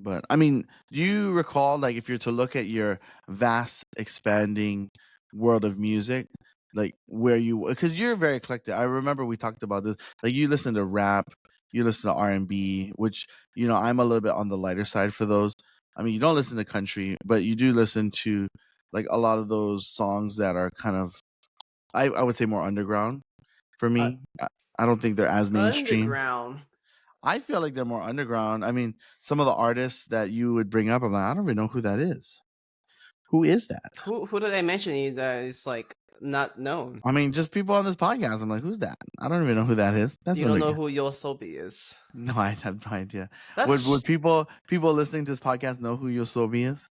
But I mean, do you recall, like, if you're to look at your vast, expanding world of music, like where you, because you're very eclectic. I remember we talked about this. Like, you listen to rap, you listen to R&B, which I'm a little bit on the lighter side for those. I mean, you don't listen to country, but you do listen to like a lot of those songs that are kind of, I would say, more underground for Uh, me. I don't think they're as mainstream. Underground. I feel like they're more underground. I mean, some of the artists that you would bring up, I'm like, I don't even know who that is. Who is that? Who did I mention that is like not known? I mean, just people on this podcast. I'm like, who's that? I don't even know who that is. That's You don't know underground. who Yosobi is. No, I have no idea. Would That's people listening to this podcast know who Yosobi is?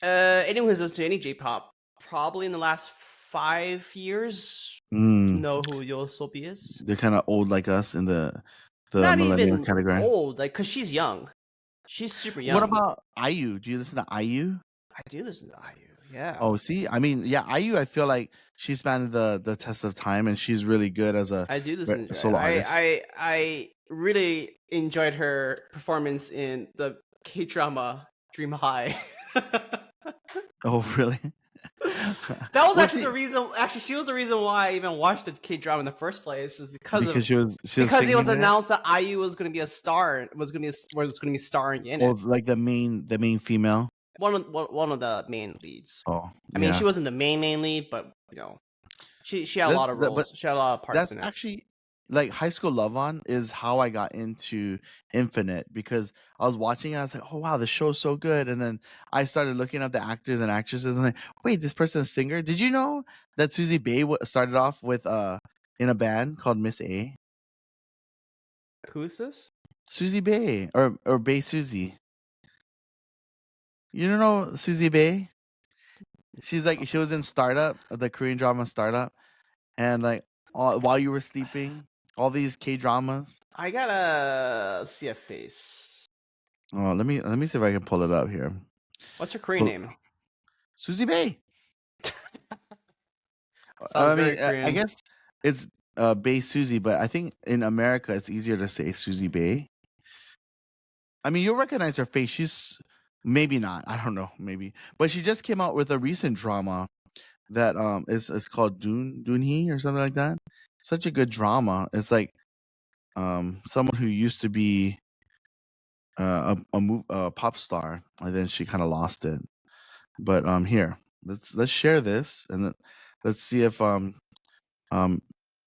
anyone who's listened to any J-pop probably in the last 5 years Mm, know who Yosobi is. they're kind of old like us in the Not millennial even category. old, like because she's young. She's super What young. about IU? Do you listen to IU? I do listen to IU. Yeah, Oh, see, I mean, yeah, IU. I feel like she's spanned the test of time, and she's really good as a I do listen to. solo artist. I really enjoyed her performance in the K drama Dream High. Oh, really? That was Well, actually see, the reason. Actually, she was the reason why I even watched the K drama in the first place. Is because she was because it was singing there. announced that IU was going to be a star. Was going to be starring in Oh, it. like the main female. One of the main leads. Oh, I mean, yeah. she wasn't the main lead, but she had a lot of But roles. She had a lot of parts that's in it. actually like High School Love On is how I got into Infinite, because I was watching it. I was like, oh wow, the show's so good. And then I started looking up the actors and actresses, and like, wait, this person's a singer. Did you know that Susie Bay started off with in a band called Miss A? Who is this? Susie Bay, or Bay Susie. You don't know Susie Bay? She was in Startup, the Korean drama Startup, and like while you were sleeping, all these K dramas. I gotta see a face. Oh, let me see if I can pull it up here. What's her Korean name? Susie Bay. Sounds I very mean, I Korean. guess it's Bay Susie, but I think in America it's easier to say Susie Bay. I mean, you'll recognize her face. She's maybe not. I don't know, maybe, but she just came out with a recent drama that is called Dunhee or something like that. Such a good drama. It's like someone who used to be a pop star, and then she kind of lost it. But here, let's share this, and let's see if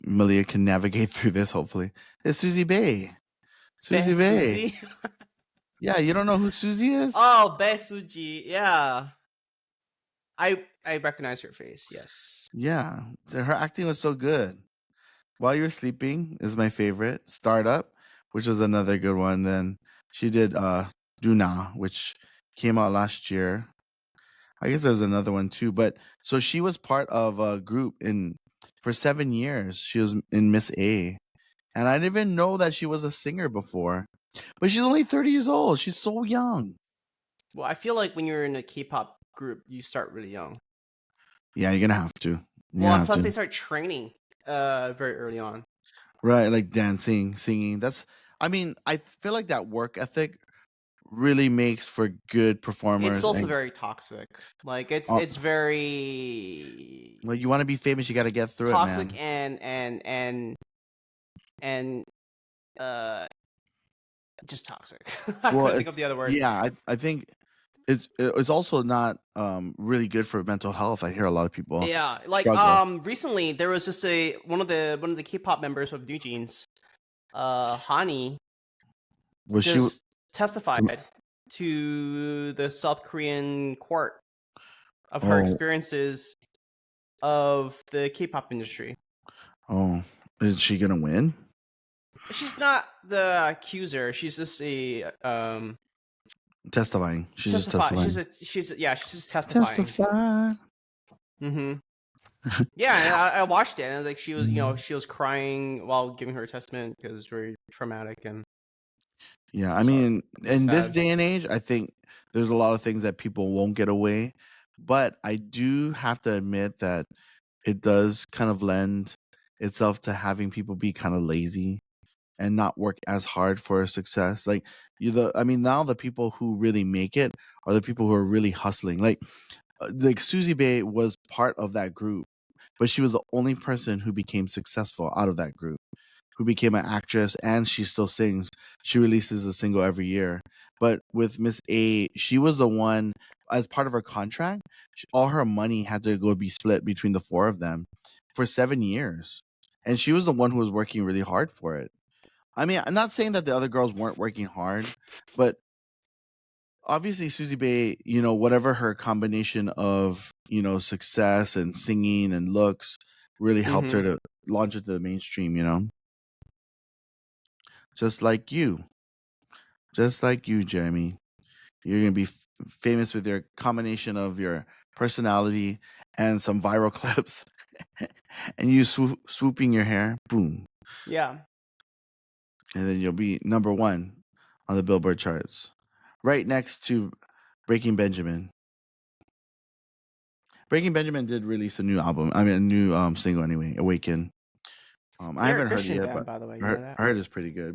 Malia can navigate through this. Hopefully, it's Susie Bay. Susie Bae Bay. Suzy. Yeah, you don't know who Susie is? Oh, Bae Suji. Yeah, I recognize her face. Yes. Yeah, her acting was so good. While You Were Sleeping is my favorite. Startup, which was another good one. Then she did Duna, which came out last year. I guess there's another one too. But so she was part of a group for 7 years. She was in Miss A. And I didn't even know that she was a singer before. But she's only 30 years old. She's so young. Well, I feel like when you're in a K-pop group, you start really young. Yeah, you're gonna have to. You're Well, gonna and have plus to. they start training very early on. Right, like dancing, singing. I mean, I feel like that work ethic really makes for good It's performers. also And very toxic. Like uh, it's very well, you want to be famous, you got to get through it, toxic man. and uh just toxic. I Well, couldn't think of the other word. yeah, I think it's also not really good for mental health. I hear a lot of people Yeah, like struggle. recently there was just one of the K-pop members of New Jeans, Hani, Was she? just testified to the South Korean court of her Oh, experiences of the K-pop industry. oh, is she gonna win? She's not the accuser. She's just a Testifying. She's just testify. testifying. She's just testifying. Testify. Mm-hmm. Yeah, and I watched it, and I was like, she was Mm. she was crying while giving her testament because it's very traumatic and Yeah, I so mean, in this sad. day and age, I think there's a lot of things that people won't get away, but I do have to admit that it does kind of lend itself to having people be kind of lazy and not work as hard for success. Like now the people who really make it are the people who are really hustling. Like Susie Bay was part of that group, but she was the only person who became successful out of that group, who became an actress, and she still sings. She releases a single every year. But with Miss A, she was the one, as part of her contract, all her money had to go be split between the four of them for 7 years. And she was the one who was working really hard for it. I mean, I'm not saying that the other girls weren't working hard, but obviously Susie Bay, whatever her combination of, success and singing and looks really helped her Mm-hmm. to launch into the mainstream. Just like you. Just like you, Jeremy. You're going to be famous with your combination of your personality and some viral clips. And you swooping your hair, boom. Yeah. And then you'll be number one on the Billboard charts. Right next to Breaking Benjamin. Breaking Benjamin did release a new album. I mean, a new single anyway, "Awaken." I They're a haven't heard it Christian yet, but band, by the way. I You heard, know that? I heard it's pretty good.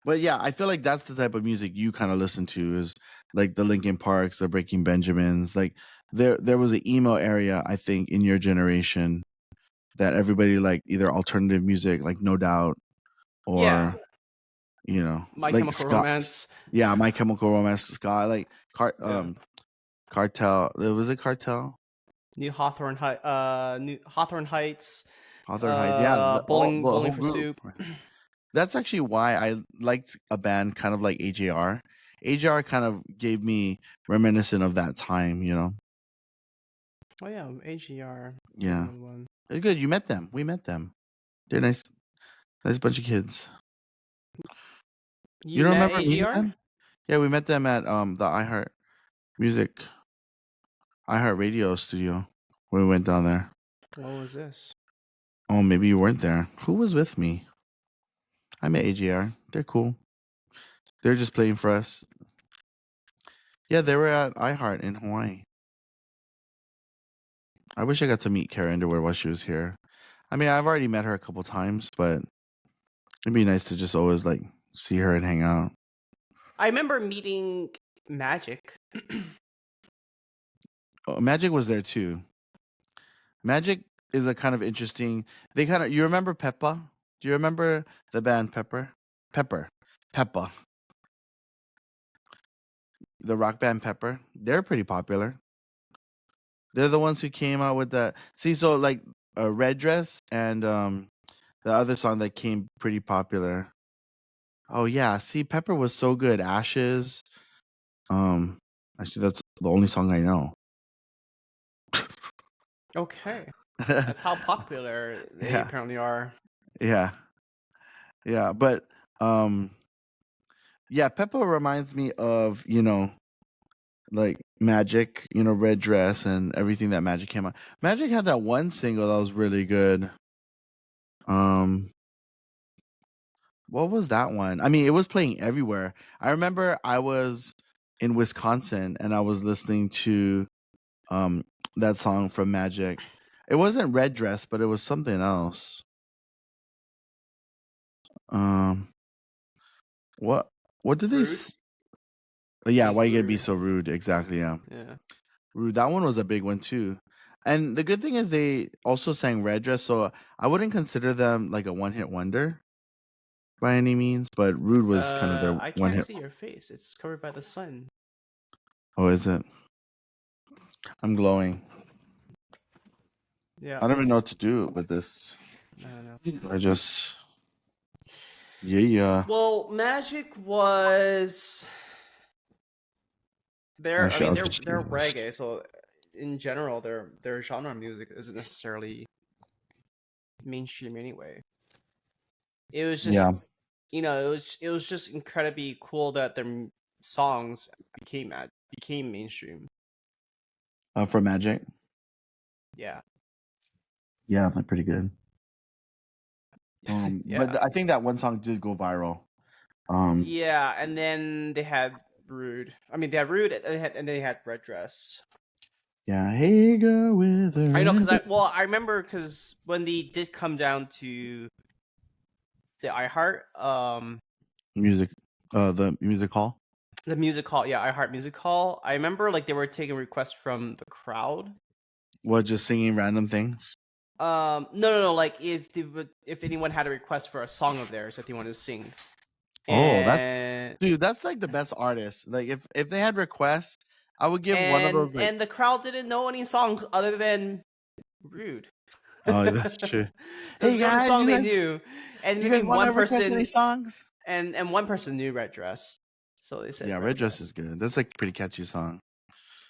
But yeah, I feel like that's the type of music you kind of listen to is like the Linkin Parks, the Breaking Benjamins. Like there was an emo area, I think, in your generation that everybody like either alternative music, like No Doubt, Yeah. or My like Chemical Scott. Romance. Yeah, My Chemical Romance, Scott, like Yeah. Cartel. Was it Cartel? New Hawthorne Heights. Hawthorne Heights. Yeah, the Bowling whole for group. Soup. That's actually why I liked a band kind of like AJR. AJR kind of gave me reminiscent of that time. Oh yeah, AGR. I Yeah. remember one. It's good. You met them. We met them. They're nice, nice bunch of kids. You You don't met remember meeting AGR? them? Yeah, we met them at the Music iHeart Radio studio when we went down there. What was this? Oh, maybe you weren't there. Who was with me? I met AJR. They're cool. They're just playing for us. Yeah, they were at iHeart in Hawaii. I wish I got to meet Kara Underwood while she was here. I mean, I've already met her a couple times, but it'd be nice to just always like see her and hang out. I remember meeting Magic. Oh, Magic was there too. Magic is a kind of interesting. You remember Peppa? Do you remember the band Pepper? Pepper. Peppa. The rock band Pepper. They're pretty popular. They're the ones who came out with that. See, so like a Red Dress and the other song that came pretty popular. Oh yeah, see, Pepper was so good. Ashes. Um, Actually, that's the only song I know. Okay. That's how popular they Yeah, apparently are. yeah, yeah. But um, yeah, Peppa reminds me of like Magic. Red Dress and everything that Magic came out. Magic had that one single that was really good. Um, what was that one? I mean, it was playing everywhere. I remember I was in Wisconsin and I was listening to um that song from Magic. It wasn't Red Dress, but it was something else. Um, what what did they? Rude. I Yeah, think why it's you gonna be rude. so rude? Exactly. Yeah, Yeah. rude. That one was a big one too. And the good thing is they also sang Red Dress, so I wouldn't consider them like a one hit wonder by any means. But Rude was kind of their I one can't hit. see your face. It's covered by the sun. Oh, is it? I'm glowing. Yeah. I don't even know what to do with this. I don't know. I just yeah. Well, Magic was I Actually, mean, I'll just they're use this. reggae, so in general, their genre of music isn't necessarily mainstream anyway. It was just Yeah, it was just incredibly cool that their songs became mainstream. for Magic. Yeah. Yeah, they're pretty good. But Yeah. I think that one song did go viral. Um, Yeah, and then they had Rude. I mean, they had Rude, and they had Red Dress. yeah. Hey, girl with a I know, red dress. I remember because when they did come down to the iHeart Music, the music hall. the music hall. Yeah, iHeart Music Hall. I remember like they were taking requests from the crowd. What, just singing random things? No. Like if anyone had a request for a song of theirs that they wanted to sing, Oh, and that's like the best artist. Like if they had requests, I would give one of those like. and the crowd didn't know any songs other than "Rude." Oh, that's true. That's Hey the only guys, song they knew, and you maybe guys want one to request any person songs? and one person knew Red Dress, so they said Yeah, Red Red Dress Dress. is good. That's like a pretty catchy song.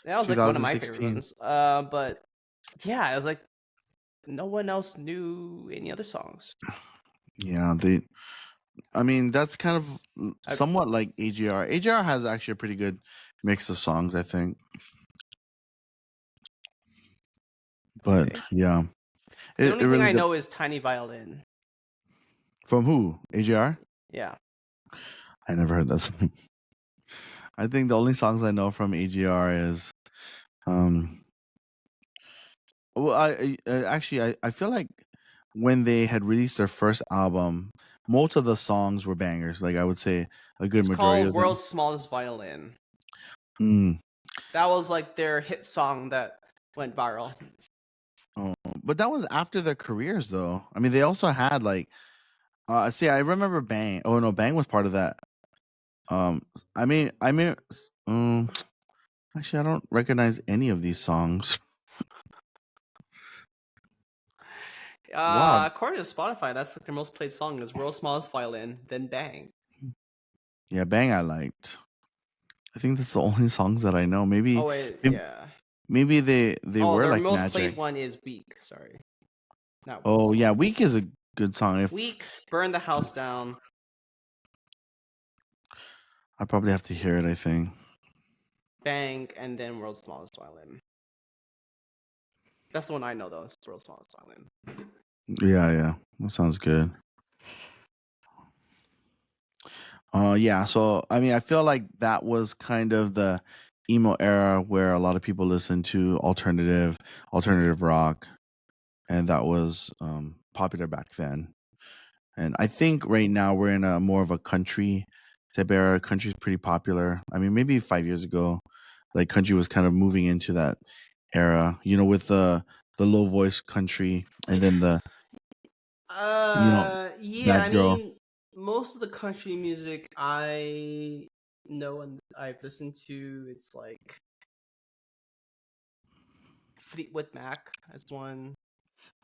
That was like one of my favorite 2016. ones. But yeah, I was like, no one else knew any other songs. Yeah, I mean, that's kind of somewhat like AGR. AGR has actually a pretty good mix of songs, I think. But Okay. yeah, The it only thing really I know is Tiny Violin. From who? AGR? Yeah. I never heard that song. I think the only songs I know from AGR is um well actually I feel like when they had released their first album, most of the songs were bangers. Like I would say a good It's majority called of them. World's Smallest Violin. Mm. That was like their hit song that went viral. Oh, but that was after their careers though. I mean, they also had like see, I remember Bang. Oh no, Bang was part of that. Um I mean actually I don't recognize any of these songs. Wow. According to Spotify, that's like their most played song is World's Smallest Violin, then Bang. Yeah, Bang I liked. I think that's the only songs that I know. Oh wait, Maybe, yeah. maybe they Oh, were their like most Magic. played one is Weak. Sorry, not World's Oh yeah, Smallest. Week is a good song. If Weak, Burn the House Down. I probably have to hear it, I think. Bang, and then World's Smallest Violin. That's the one I know though. It's World's Smallest Violin. Yeah, that sounds good. Yeah. So I mean, I feel like that was kind of the emo era where a lot of people listened to alternative rock, and that was popular back then. And I think right now we're in a more of a country type era. Country's pretty popular. I mean, maybe 5 years ago, like country was kind of moving into that era. You know, with the low voice country, and then the you know Yeah, I bad girl. mean, most of the country music I know and I've listened to, it's like Fleetwood Mac as one.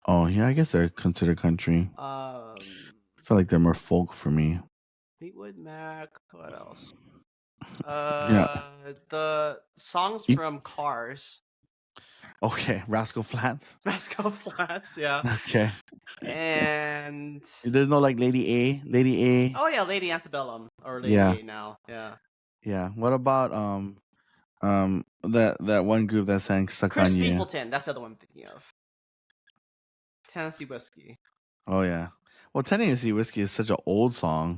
Oh yeah, I guess they're considered country. Um, I feel like they're more folk for me. Fleetwood Mac. What else? Yeah. The songs You- from Cars, okay, Rascal Flats. Rascal Flats, yeah, Okay. and There's no like Lady A. Lady A. oh yeah, Lady Antebellum or Lady Yeah, A now, yeah. yeah. What about that one group that sang "Stuck Chris on You"? Stapleton, that's the other one I'm thinking of. Tennessee Whiskey. Oh yeah. Well, Tennessee Whiskey is such an old song.